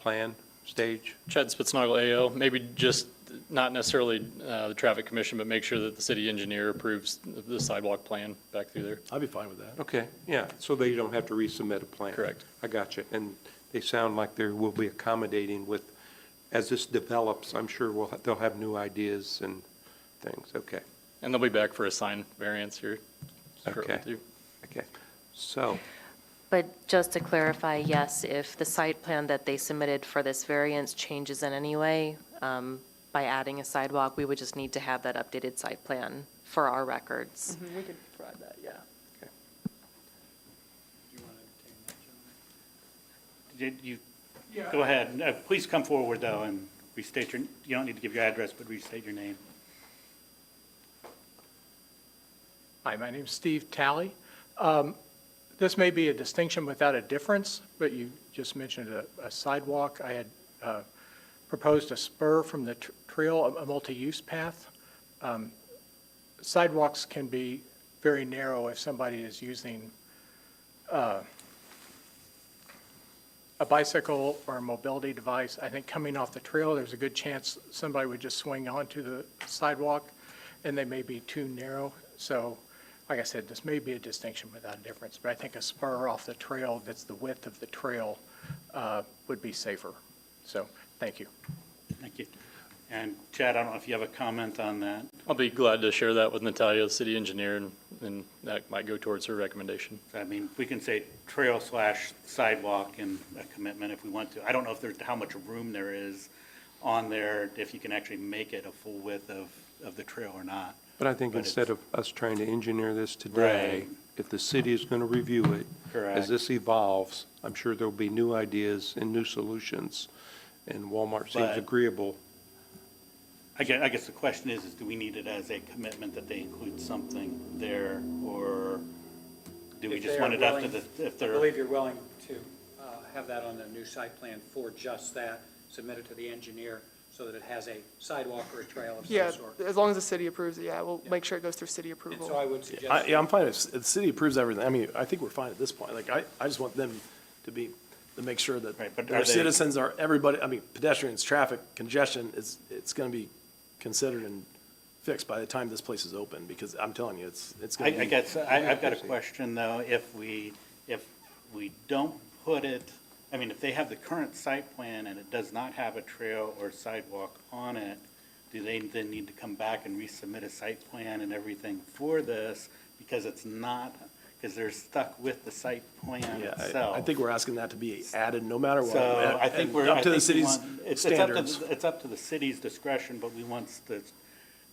plan stage? Chad Spitznagel, AO, maybe just not necessarily the traffic commission, but make sure that the city engineer approves the sidewalk plan back through there. I'd be fine with that. Okay, yeah, so they don't have to resubmit a plan. Correct. I got you. And they sound like they will be accommodating with, as this develops, I'm sure they'll have new ideas and things. Okay, And they'll be back for a sign variance here shortly, Okay. too. okay. So, But just to clarify, yes, if the site plan that they submitted for this variance changes in any way, by adding a sidewalk, we would just need to have that updated site plan for our records. We could provide that, yeah. Do you want to entertain that, John? Did you, go ahead. Please come forward, though, and restate you don't need to give your address, but restate your name. Hi, my name's Steve Talley. This may be a distinction without a difference, but you just mentioned a sidewalk. I had proposed a spur from the trail, a multi-use path. Sidewalks can be very narrow if somebody is using a bicycle or a mobility device. I think coming off the trail, there's a good chance somebody would just swing onto the sidewalk. and they may be too narrow. So, like I said, this may be a distinction without a difference, but I think a spur off the trail that's the width of the trail would be safer. So, thank you. Thank you. And Chad, I don't know if you have a comment on that. I'll be glad to share that with Natalia, the city engineer, and that might go towards her recommendation. I mean, we can say trail/sidewalk in a commitment if we want to. I don't know if there's, how much room there is on there, if you can actually make it a full width of the trail or not. But I think But instead it's- of us trying to engineer this today, Right. if the city is going to review it, Correct. as this evolves, I'm sure there'll be new ideas and new solutions, and Walmart seems But- agreeable. I guess the question is do we need it as a commitment that they include something there, or do we If just they want are it up to willing- the, if I they're, believe you're willing to have that on the new site plan for just that, submit it to the engineer so that it has a sidewalk or a trail of Yeah, some sort. as long as the city approves it, yeah, we'll make sure it goes through city And approval. so I would suggest. Yeah, I'm fine if the city approves everything. I mean, I think we're fine at this point. Like, I just want them to make sure that Right, but our are they- citizens are, everybody, I mean, pedestrians, traffic, congestion, it's gonna be considered and fixed by the time this place is open, because I'm telling you, it's I gonna be. guess, I've got a question though, if we don't put it, I mean, if they have the current site plan and it does not have a trail or sidewalk on it, do they then need to come back and resubmit a site plan and everything for this? Because it's not, because they're stuck with the site plan Yeah, itself. I think we're asking that to be added no matter what. So I think and we're, Up I to the think we city's want, it's standards. it's up to the city's discretion, but we want the, I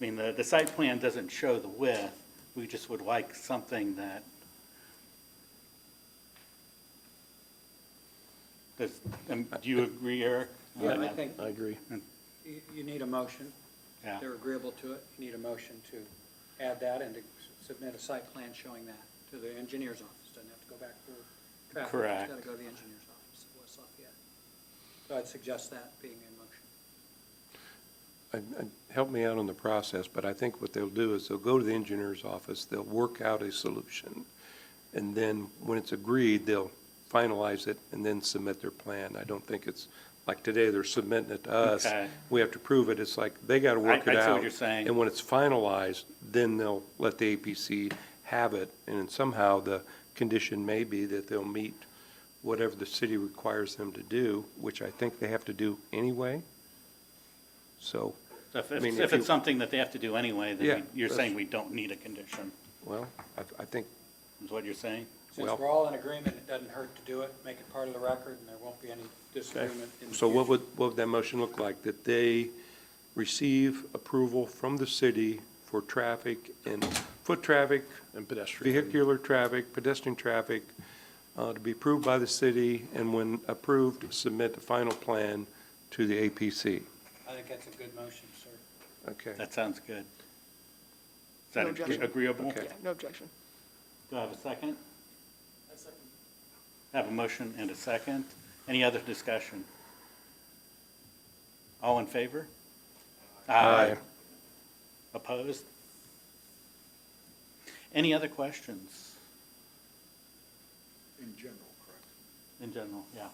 mean, the site plan doesn't show the width. We just would like something that does, do you agree, Eric? Yeah, I think I agree. you need a motion. Yeah. They're agreeable to it. You need a motion to add that and to submit a site plan showing that to the engineer's office. Doesn't have to go back to traffic. Correct. It's got to go to the engineer's office at West Lafayette. So I'd suggest that being a motion. Help me out on the process, but I think what they'll do is they'll go to the engineer's office, they'll work out a solution, and then when it's agreed, they'll finalize it and then submit their plan. I don't think it's, like today, they're submitting it to us. Okay. We have to prove it. It's like, they got to work it I out. see what you're saying. And when it's finalized, then they'll let the APC have it, and then somehow the condition may be that they'll meet whatever the city requires them to do, which I think they have to do anyway. So, If, I mean, if if you- it's something that they have to do anyway, Yeah, then you're that's- saying we don't need a condition, well, I think, is what you're saying? Since Well- we're all in agreement, it doesn't hurt to do it, make it part of the record, and there won't be any disagreement in the so what future. would that motion look like? That they receive approval from the city for traffic and foot traffic, And pedestrian. vehicular traffic, pedestrian traffic, to be approved by the city, and when approved, submit the final plan to the APC. I think that's a good motion, sir. Okay. That sounds good. Is No that objection. agreeable? Okay. Yeah, no objection. Do I have a second? I have a motion and a second. Any other discussion? All in favor? Aye. Opposed? Any other questions In general, correct? in general? Yeah.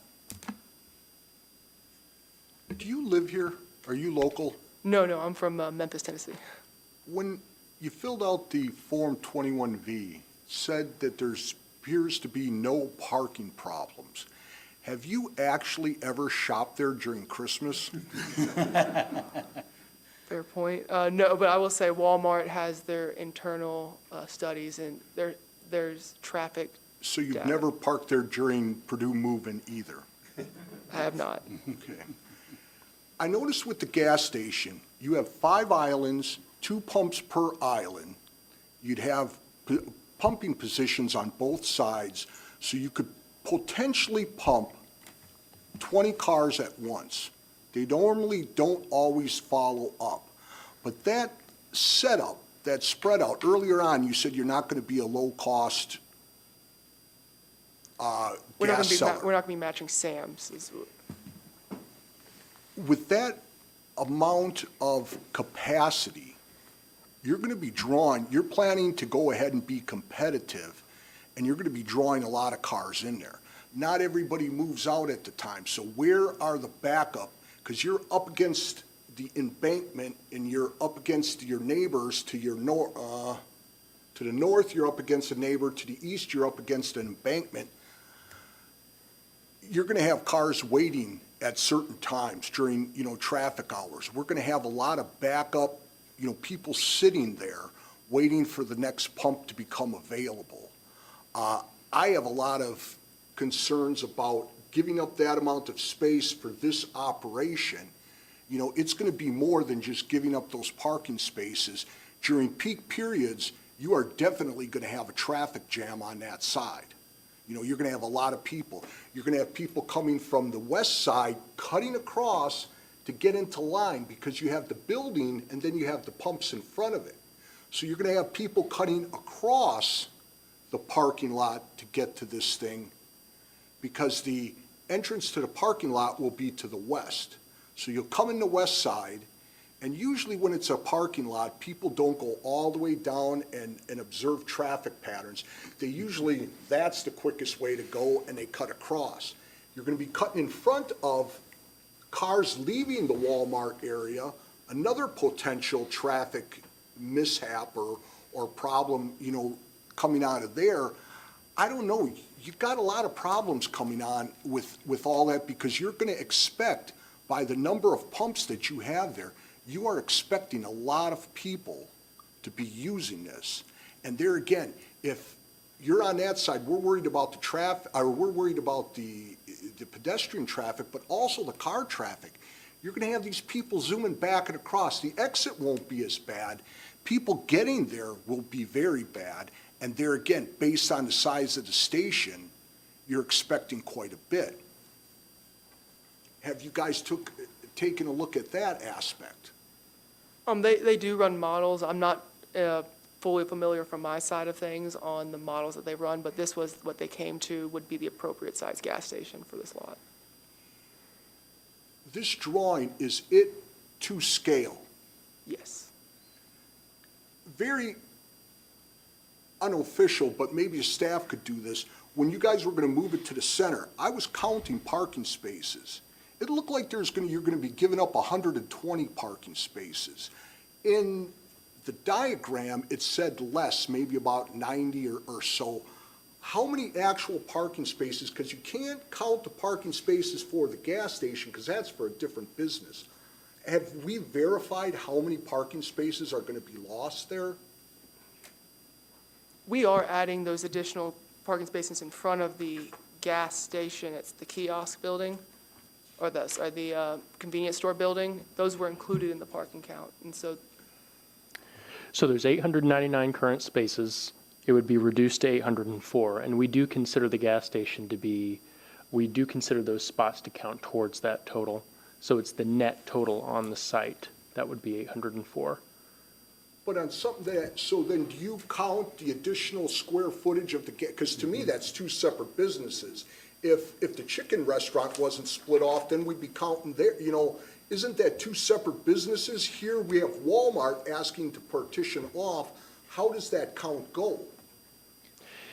Do you live here? Are you local? No, I'm from Memphis, Tennessee. When you filled out the Form 21V, said that there appears to be no parking problems. Have you actually ever shopped there during Christmas? Fair point. No, but I will say Walmart has their internal studies, and there's traffic. So you've Data. never parked there during Purdue move-in either? I have not. Okay. I noticed with the gas station, you have 5 islands, 2 pumps per island. You'd have pumping positions on both sides, so you could potentially pump 20 cars at once. They normally don't always follow up. But that setup, that spread out, earlier on, you said you're not going to be a low-cost We're not gas seller. we're not gonna be matching Sam's. With that amount of capacity, you're going to be drawing, you're planning to go ahead and be competitive, and you're going to be drawing a lot of cars in there. Not everybody moves out at the time, so where are the backup? Because you're up against the embankment and you're up against your neighbors to your to the north, you're up against a neighbor, to the east, you're up against an embankment, you're going to have cars waiting at certain times during, traffic hours. We're going to have a lot of backup, people sitting there waiting for the next pump to become available. I have a lot of concerns about giving up that amount of space for this operation. It's going to be more than just giving up those parking spaces. During peak periods, you are definitely going to have a traffic jam on that side. You're going to have a lot of people. You're going to have people coming from the west side, cutting across to get into line because you have the building and then you have the pumps in front of it. So you're going to have people cutting across the parking lot to get to this thing because the entrance to the parking lot will be to the west. So you'll come in the west side, and usually when it's a parking lot, people don't go all the way down and observe traffic patterns. That's the quickest way to go, and they cut across. You're going to be cutting in front of cars leaving the Walmart area, another potential traffic mishap or problem, coming out of there. I don't know. You've got a lot of problems coming on with all that because you're going to expect, by the number of pumps that you have there, you are expecting a lot of people to be using this. And there again, if you're on that side, we're worried about the traffic, or we're worried about the pedestrian traffic, but also the car traffic. You're going to have these people zooming back and across. The exit won't be as bad. People getting there will be very bad. And there again, based on the size of the station, you're expecting quite a bit. Have you guys taken a look at that aspect? They do run models. I'm not fully familiar from my side of things on the models that they run, but this was what they came to would be the appropriate size gas station for this lot. This drawing, is it to scale? Yes. Very unofficial, but maybe staff could do this. When you guys were going to move it to the center, I was counting parking spaces. It looked like you're going to be giving up 120 parking spaces. In the diagram, it said less, maybe about 90 or so. How many actual parking spaces? Because you can't count the parking spaces for the gas station because that's for a different business. Have we verified how many parking spaces are going to be lost there? We are adding those additional parking spaces in front of the gas station. It's the kiosk building, or the convenience store building. Those were included in the parking count, and so. So there's 899 current spaces. It would be reduced to 804, and we do consider the gas station to be, we do consider those spots to count towards that total. So it's the net total on the site. That would be 804. But on something that, so then do you count the additional square footage of the, because to me, that's two separate businesses. If the chicken restaurant wasn't split off, then we'd be counting there, isn't that two separate businesses? Here we have Walmart asking to partition off. How does that count go?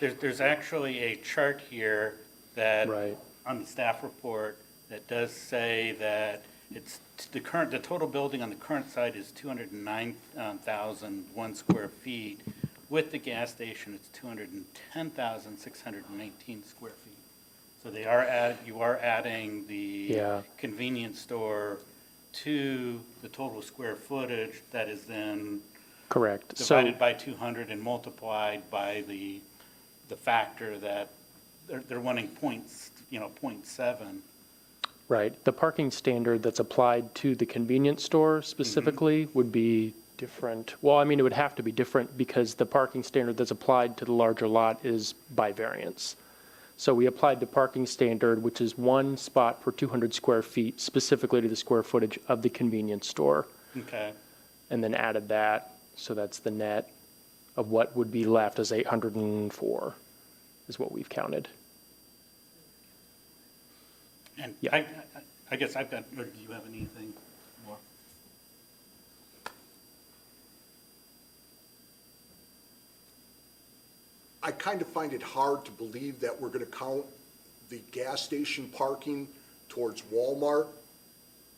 There's actually a chart here that, Right. on the staff report, that does say that it's the total building on the current site is 209,001 square feet. With the gas station, it's 210,619 square feet. So you are adding the convenience store to the total square footage that is then Correct. divided by 200 and multiplied by the factor that they're wanting 0.7. Right. The parking standard that's applied to the convenience store specifically would be different. Well, I mean, it would have to be different because the parking standard that's applied to the larger lot is by variance. So we applied the parking standard, which is one spot per 200 square feet, specifically to the square footage of the convenience store. Okay. And then added that, so that's the net of what would be left as 804 is what we've counted. And Yeah. I guess I've got, or do you have anything more? I kind of find it hard to believe that we're going to count the gas station parking towards Walmart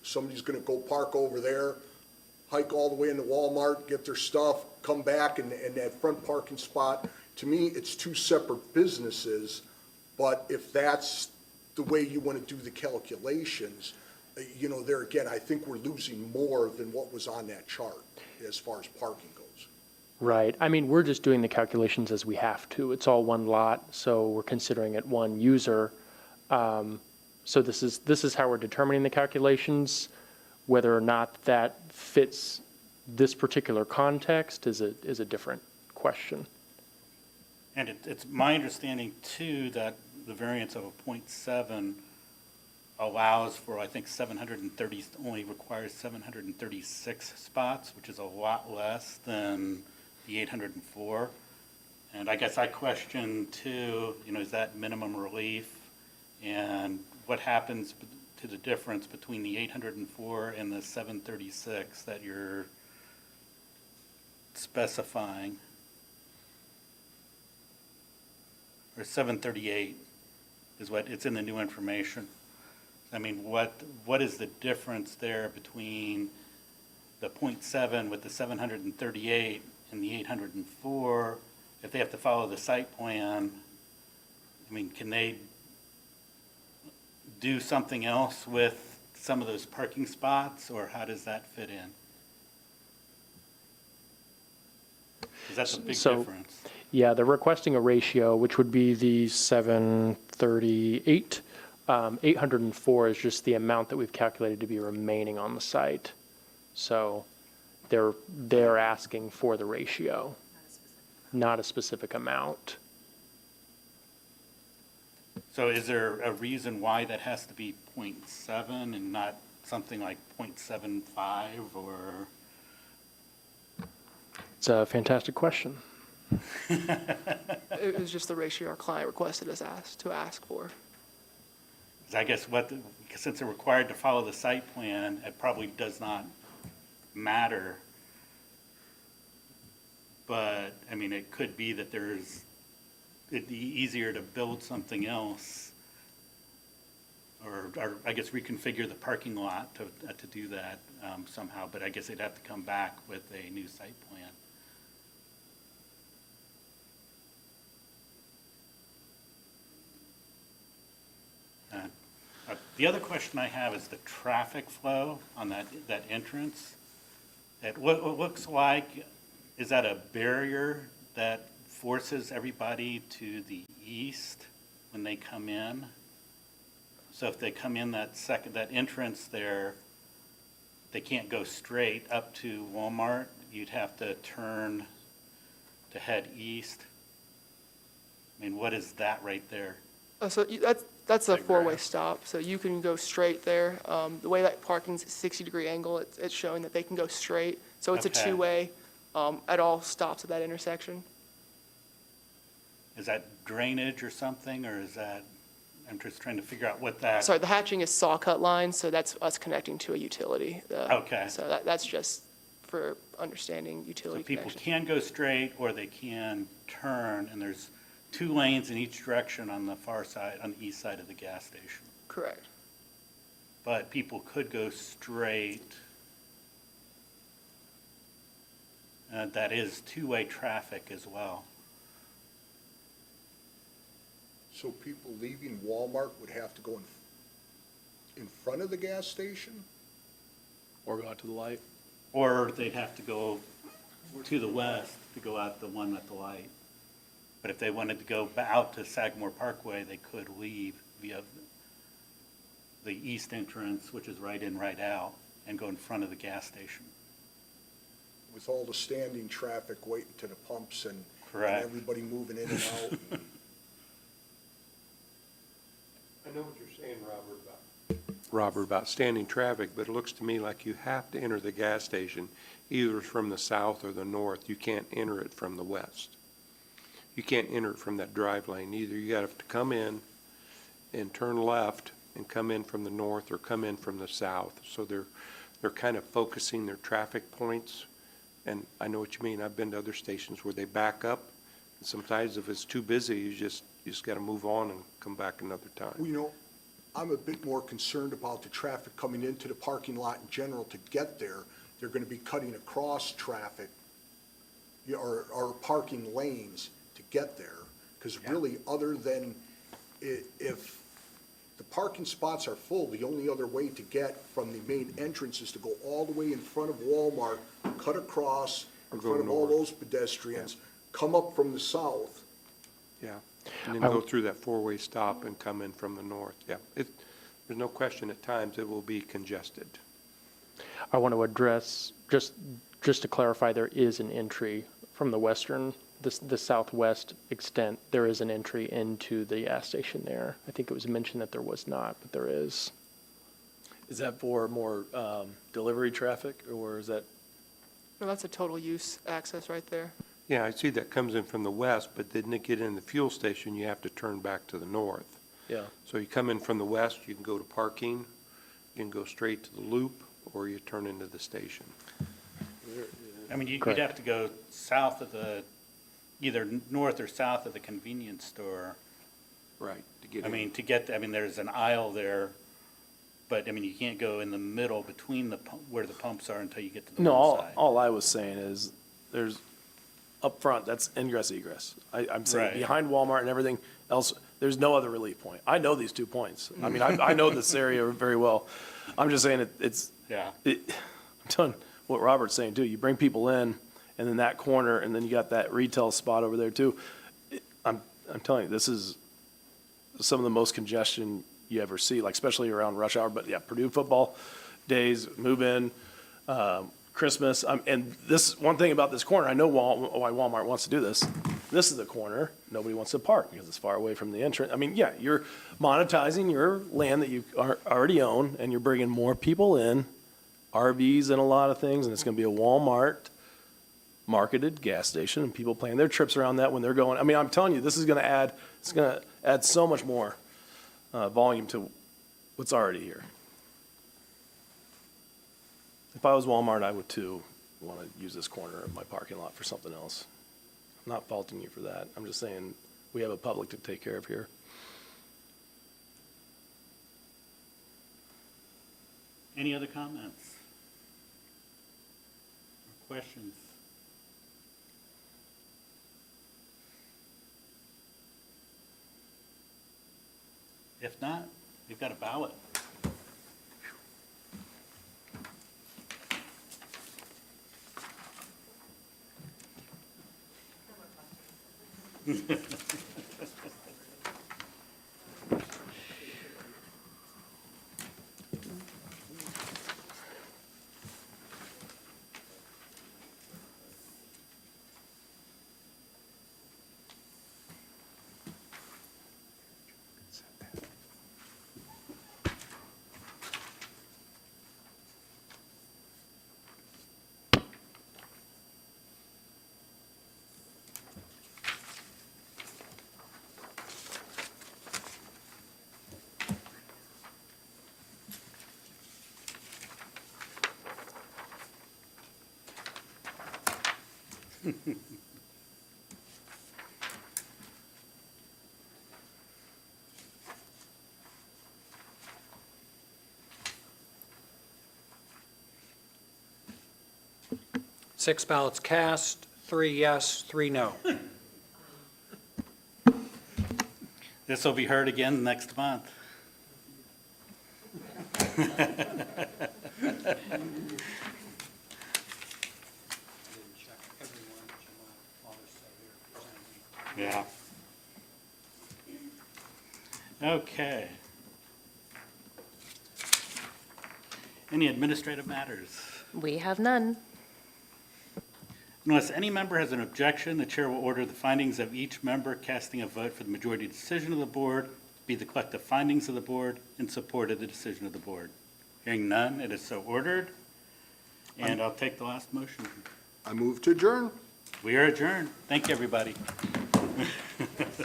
Somebody's gonna go park over there, hike all the way into Walmart, get their stuff, come back, and that front parking spot, to me, it's two separate businesses, but if that's the way you wanna do the calculations, you know, there again, I think we're losing more than what was on that chart as far as parking goes. Right. I mean, we're just doing the calculations as we have to. It's all one lot, so we're considering it one user. So this is how we're determining the calculations. Whether or not that fits this particular context is a different question. And it's my understanding too that the variance of a .7 allows for, I think, 730, only requires 736 spots, which is a lot less than the 804. And I guess I question too, you know, is that minimum relief? And what happens to the difference between the 804 and the 736 that you're specifying? Or 738 is what, it's in the new information. I mean, what is the difference there between the .7 with the 738 and the 804? If they have to follow the site plan, I mean, can they do something else with some of those parking spots, or how does that fit in? Because that's a big difference. Yeah, they're requesting a ratio, which would be the 738. 804 is just the amount that we've calculated to be remaining on the site. So they're asking for the ratio, not a specific amount. So is there a reason why that has to be .7 and not something like .75 or? It's a fantastic question. It was just the ratio our client requested us to ask for. 'Cause I guess since they're required to follow the site plan, it probably does not matter. But, I mean, it could be that it'd be easier to build something else, or I guess reconfigure the parking lot to do that somehow, but I guess they'd have to come back with a new site plan. The other question I have is the traffic flow on that entrance. What looks like, is that a barrier that forces everybody to the east when they come in? So if they come in that entrance there, they can't go straight up to Walmart. You'd have to turn to head east. I mean, what is that right there? That's a Like four-way grass. stop, so you can go straight there. The way that parking's a 60-degree angle, it's showing that they can go straight. So it's a Okay. two-way at all stops at that intersection. Is that drainage or something, or is that, I'm just trying to figure out what that. Sorry, the hatching is saw cut line, so that's us connecting to a utility. Okay. So that's just for understanding So utility people connection. can go straight or they can turn, and there's 2 lanes in each direction on the far side, on the east side of the gas station. Correct. But people could go straight. That is 2-way traffic as well. So people leaving Walmart would have to go in front of the gas station? Or go out to the light. Or they'd have to go to the west to go out the one at the light. But if they wanted to go out to Sagamore Parkway, they could leave via the east entrance, which is right in, right out, and go in front of the gas station. With all the standing traffic waiting to the pumps and Correct. everybody moving in and out. I know what you're saying, Robert, about standing traffic, but it looks to me like you have to enter the gas station either from the south or the north. You can't enter it from the west. You can't enter it from that drive lane either. You have to come in and turn left and come in from the north or come in from the south. So they're kind of focusing their traffic points. And I know what you mean. I've been to other stations where they back up. And sometimes if it's too busy, you just got to move on and come back another time. You know, I'm a bit more concerned about the traffic coming into the parking lot in general to get there. They're gonna be cutting across traffic, or parking lanes to get there. Because really, other than, if the parking spots are full, the only other way to get from the main entrance is to go all the way in front of Walmart, cut across in Or go front of all north. those pedestrians, come up from the south. Yeah, and then go through that four-way stop and come in from the north, yeah. There's no question at times it will be congested. I want to address, just to clarify, there is an entry from the western, the southwest extent, there is an entry into the gas station there. I think it was mentioned that there was not, but there is. Is that for more delivery traffic, or is that, No, that's a total use access right there. Yeah, I see that comes in from the west, but didn't it get in the fuel station, you have to turn back to the north. yeah? So you come in from the west, you can go to parking, you can go straight to the loop, or you turn into the station. I mean, you'd Correct. have to go south of either north or south of the convenience store. Right. To get I in. mean, there's an aisle there, but, I mean, you can't go in the middle between where the pumps are until you get to the No, one side. all I was saying is, there's, up front, that's ingress egress. I'm saying Right. behind Walmart and everything else, there's no other relief point. I know these 2 points. I mean, I know this area very well. I'm just saying Yeah. I'm telling what Robert's saying too. You bring people in, and then that corner, and then you got that retail spot over there too. I'm telling you, this is some of the most congestion you ever see, like especially around rush hour. But yeah, Purdue football days, move in, Christmas. And this, one thing about this corner, I know why Walmart wants to do this. This is the corner, nobody wants to park because it's far away from the entrance. I mean, yeah, you're monetizing your land that you already own, and you're bringing more people in, RVs and a lot of things, and it's gonna be a Walmart marketed gas station, and people plan their trips around that when they're going. I mean, I'm telling you, this is gonna add so much more volume to what's already here. If I was Walmart, I would too want to use this corner of my parking lot for something else. I'm not faulting you for that. I'm just saying, we have a public to take care of here. Any other comments? Or questions? If not, we've got a ballot. Six ballots cast, 3 yes, 3 no. This will be heard again next month. Yeah. Okay. Any administrative matters? We have none. Unless any member has an objection, the chair will order the findings of each member casting a vote for the majority decision of the board be the collective findings of the board in support of the decision of the board. Hearing none, it is so ordered. And I'll take the last motion. I move to adjourn. We are adjourned. Thank you, everybody. That's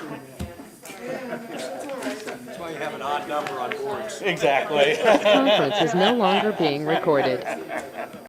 why you have an odd number on boards. Exactly. Conference is no longer being recorded.